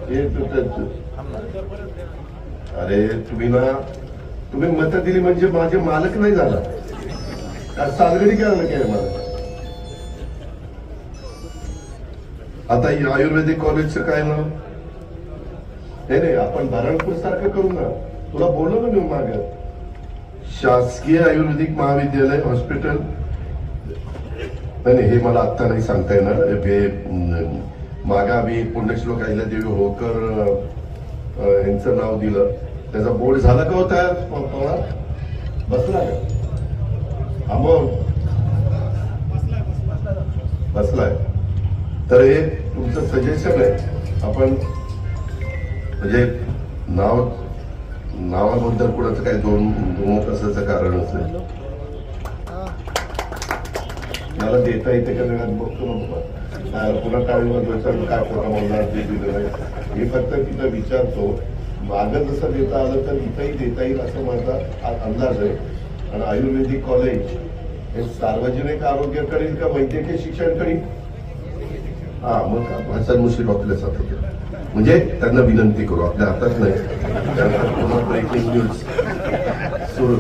हे अरे तुम्ही मत दिली म्हणजे माझे मालक नाही झाला का? सालगडी काय मला आता आयुर्वेदिक कॉलेजचं काय नाव? नाही आपण भरणपूर सारखं करू ना. तुला बोललो ना मी माग, शासकीय आयुर्वेदिक महाविद्यालय हॉस्पिटल. नाही हे मला आत्ता नाही सांगता येणार. मागा आम्ही पुण्यश्लोक अहिल्यादेवी होळकर यांचं नाव दिलं, त्याचा बोर्ड झाला का होता बसला का? अमोल बसलाय. तर हे तुमचं सजेशन आहे. आपण म्हणजे नावाबद्दल कुणाचं काही दोन असायचं कारण असेल. मला देता येते का नाही बघतो ना. पुन्हा टाळी काय खोटा बोलणार ते दिलं नाही. मी फक्त तिथं विचारतो, मागं जसं देता आलं तर इथंही देता येईल असं माझा अंदाज आहे. आणि आयुर्वेदिक कॉलेज हे सार्वजनिक आरोग्य करेल का वैद्यकीय शिक्षण करेल? हा मग हसन मुश्रीफ आपल्या साथ होते. म्हणजे त्यांना विनंती करू, आपल्या हातात नाही. ब्रेकिंग न्यूज सुरू.